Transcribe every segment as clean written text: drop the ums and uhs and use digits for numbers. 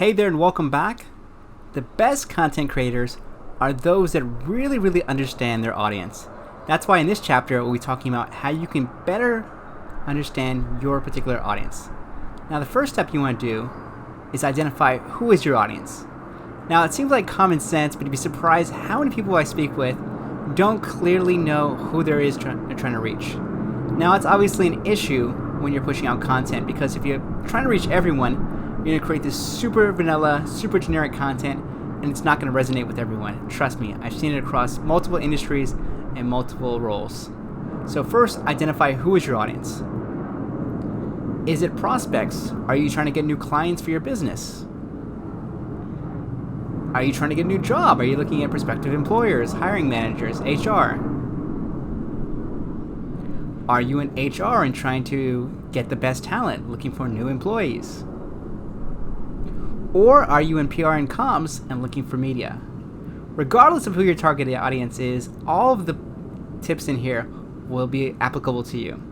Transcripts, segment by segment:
Hey there and welcome back. The best content creators are those that really understand their audience. That's why in this chapter we'll be talking about how you can better understand your particular audience. Now the first step you want to do is identify who is your audience. Now it seems like common sense, but you'd be surprised how many people I speak with don't clearly know who they're trying to reach. Now it's obviously an issue when you're pushing out content, because if you're trying to reach everyone, you're going to create this super vanilla, super generic content, and it's not going to resonate with everyone. Trust me, I've seen it across multiple industries and multiple roles. So first, identify who is your audience. Is it prospects? Are you trying to get new clients for your business? Are you trying to get a new job? Are you looking at prospective employers, hiring managers, HR? Are you in HR and trying to get the best talent, looking for new employees? Or are you in PR and comms and looking for media? Regardless of who your target audience is, all of the tips in here will be applicable to you.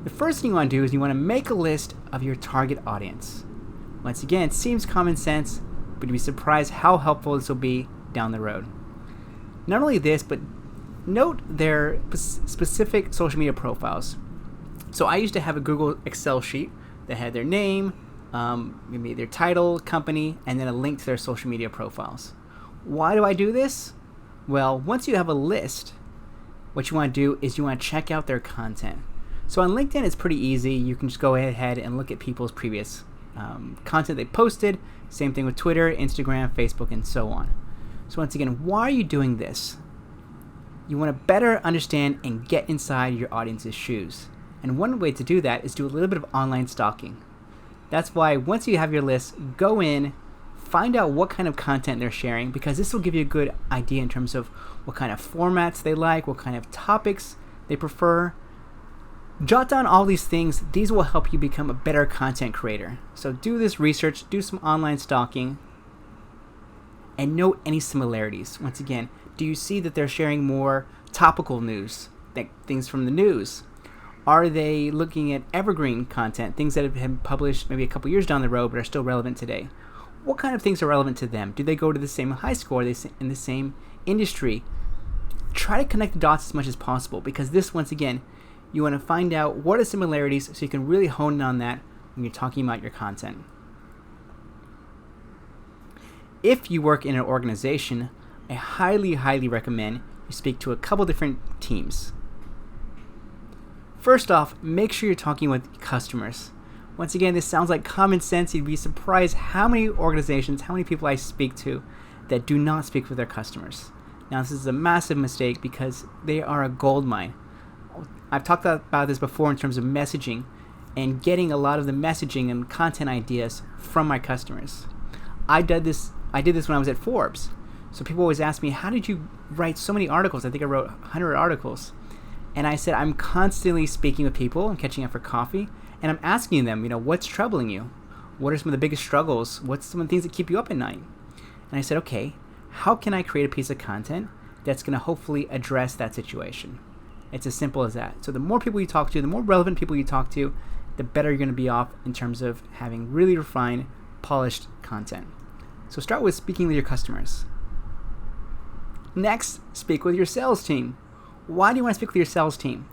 The first thing you want to do is you want to make a list of your target audience. Once again, it seems common sense, but you'd be surprised how helpful this will be down the road. Not only this, but note their specific social media profiles. So I used to have a Google Excel sheet that had their name, maybe their title, company, and then a link to their social media profiles. Why do I do this? Well, once you have a list, what you want to do is you want to check out their content. So on LinkedIn, it's pretty easy. You can just go ahead and look at people's previous content they posted. Same thing with Twitter, Instagram, Facebook, and so on. So once again, why are you doing this? You want to better understand and get inside your audience's shoes. And one way to do that is do a little bit of online stalking. That's why once you have your list, go in, find out what kind of content they're sharing, because this will give you a good idea in terms of what kind of formats they like, what kind of topics they prefer. Jot down all these things. These will help you become a better content creator. So do this research, do some online stalking, and note any similarities. Once again, do you see that they're sharing more topical news, like things from the news? Are they looking at evergreen content, things that have been published maybe a couple years down the road but are still relevant today? What kind of things are relevant to them? Do they go to the same high school? Are they in the same industry? Try to connect the dots as much as possible, because this, once again, you want to find out what are similarities so you can really hone in on that when you're talking about your content. If you work in an organization, I highly recommend you speak to a couple different teams. First off, make sure you're talking with customers. Once again, this sounds like common sense. You'd be surprised how many organizations, how many people I speak to that do not speak with their customers. Now, this is a massive mistake because they are a gold mine. I've talked about this before in terms of messaging and getting a lot of the messaging and content ideas from my customers. I did this when I was at Forbes. So people always ask me, how did you write so many articles? I think I wrote 100 articles. And I said, I'm constantly speaking with people and catching up for coffee, and I'm asking them, what's troubling you? What are some of the biggest struggles? What's some of the things that keep you up at night? And I said, okay, how can I create a piece of content that's going to hopefully address that situation? It's as simple as that. So the more people you talk to, the more relevant people you talk to, the better you're going to be off in terms of having really refined, polished content. So start with speaking with your customers. Next, speak with your sales team. Why do you want to speak with your sales team?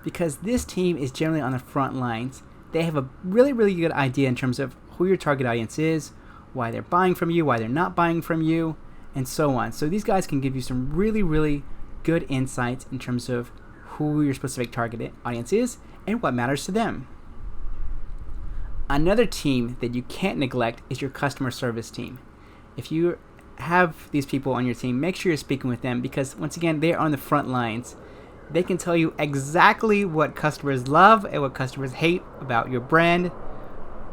Because this team is generally on the front lines. They have a really good idea in terms of who your target audience is, why they're buying from you, why they're not buying from you, and so on. So these guys can give you some really good insights in terms of who your specific target audience is and what matters to them. Another team that you can't neglect is your customer service team. If you have these people on your team, make sure you're speaking with them, because once again, they're on the front lines. They can tell you exactly what customers love and what customers hate about your brand.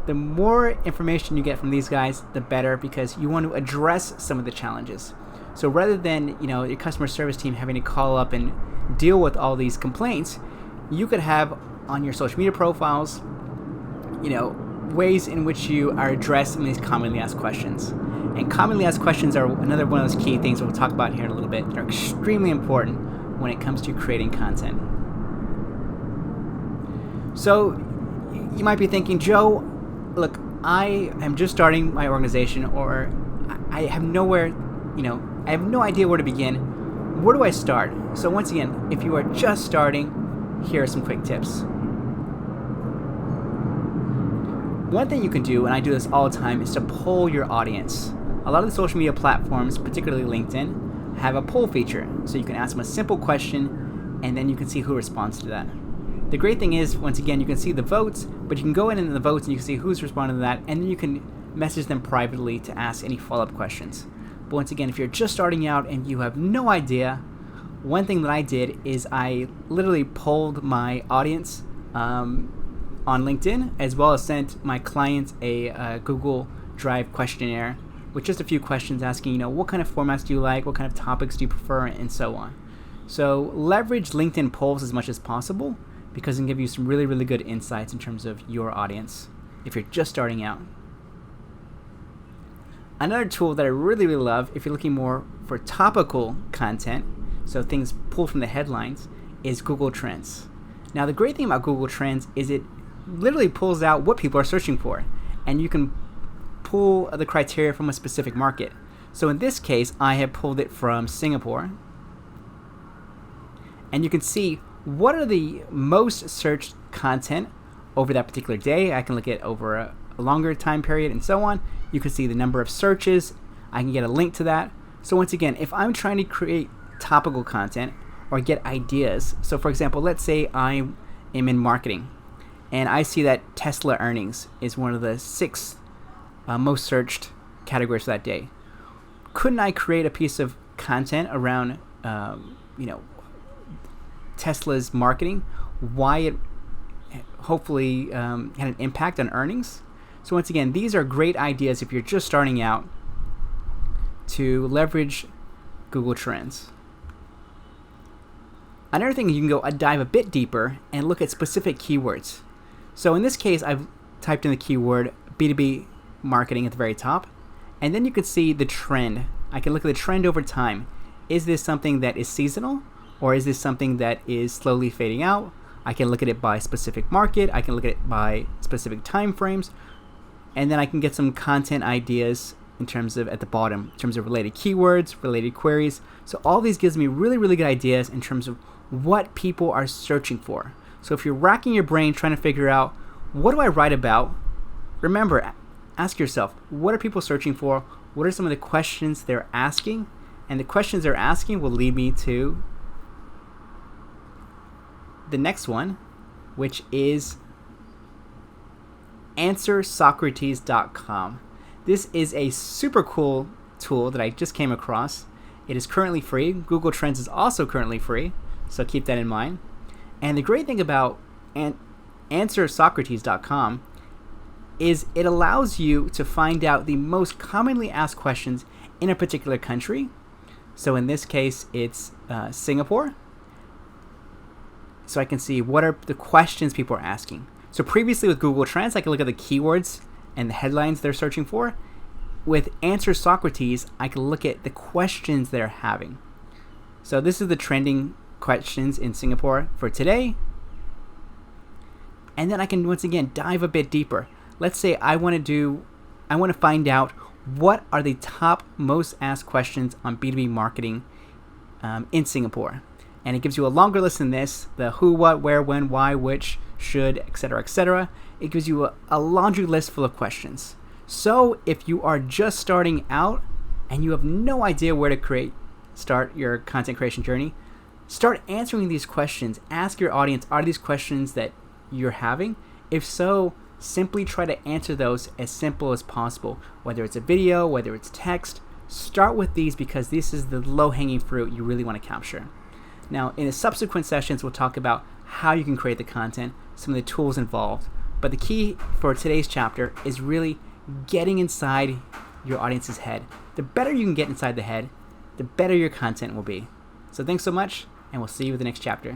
The more information you get from these guys, the better, because you want to address some of the challenges. So rather than your customer service team having to call up and deal with all these complaints, you could have on your social media profiles ways in which you are addressing these commonly asked questions. And commonly asked questions are another one of those key things we'll talk about here in a little bit. They're extremely important when it comes to creating content. So you might be thinking, Joe, look, I am just starting my organization, or I have nowhere, I have no idea where to begin. Where do I start? So once again, if you are just starting, here are some quick tips. One thing you can do, and I do this all the time, is to poll your audience. A lot of the social media platforms, particularly LinkedIn, have a poll feature. So you can ask them a simple question, and then you can see who responds to that. The great thing is, once again, you can see the votes, but you can go in the votes and you can see who's responding to that, and then you can message them privately to ask any follow-up questions. But once again, if you're just starting out and you have no idea, one thing that I did is I literally polled my audience on LinkedIn, as well as sent my clients a Google Drive questionnaire with just a few questions asking, what kind of formats do you like, what kind of topics do you prefer, and so on. So leverage LinkedIn polls as much as possible, because it can give you some really, really good insights in terms of your audience if you're just starting out. Another tool that I really, really love if you're looking more for topical content, so things pulled from the headlines, is Google Trends. Now, the great thing about Google Trends is it literally pulls out what people are searching for, and you can pull the criteria from a specific market. So in this case, I have pulled it from Singapore, and you can see what are the most searched content over that particular day. I can look at over a longer time period and so on. You can see the number of searches. I can get a link to that. So once again, if I'm trying to create topical content or get ideas, so for example, let's say I am in marketing and I see that Tesla earnings is one of the 6 most searched categories for that day. Couldn't I create a piece of content around, Tesla's marketing, why it hopefully had an impact on earnings? So once again, these are great ideas if you're just starting out to leverage Google Trends. Another thing, you can go dive a bit deeper and look at specific keywords. So in this case, I've typed in the keyword B2B marketing at the very top, and then you can see the trend. I can look at the trend over time. Is this something that is seasonal, or is this something that is slowly fading out? I can look at it by specific market. I can look at it by specific time frames, and then I can get some content ideas in terms of at the bottom, in terms of related keywords, related queries. So all these gives me really, really good ideas in terms of what people are searching for. So if you're racking your brain trying to figure out, what do I write about? Remember, ask yourself, what are people searching for? What are some of the questions they're asking? And the questions they're asking will lead me to the next one, which is AnswerSocrates.com. This is a super cool tool that I just came across. It is currently free. Google Trends is also currently free, so keep that in mind. And the great thing about AnswerSocrates.com is it allows you to find out the most commonly asked questions in a particular country. So in this case, it's Singapore. So I can see what are the questions people are asking. So previously with Google Trends, I can look at the keywords and the headlines they're searching for. With Answer Socrates, I can look at the questions they're having. So this is the trending questions in Singapore for today. And then I can once again dive a bit deeper. Let's say I want to find out what are the top most asked questions on B2B marketing in Singapore. And it gives you a longer list than this, the who, what, where, when, why, which, should, etc., etc. It gives you a laundry list full of questions. So if you are just starting out and you have no idea where to start your content creation journey, start answering these questions. Ask your audience, are these questions that you're having? If so, simply try to answer those as simple as possible. Whether it's a video, whether it's text, start with these because this is the low-hanging fruit you really want to capture. Now, in the subsequent sessions, we'll talk about how you can create the content, some of the tools involved. But the key for today's chapter is really getting inside your audience's head. The better you can get inside the head, the better your content will be. So thanks so much, and we'll see you with the next chapter.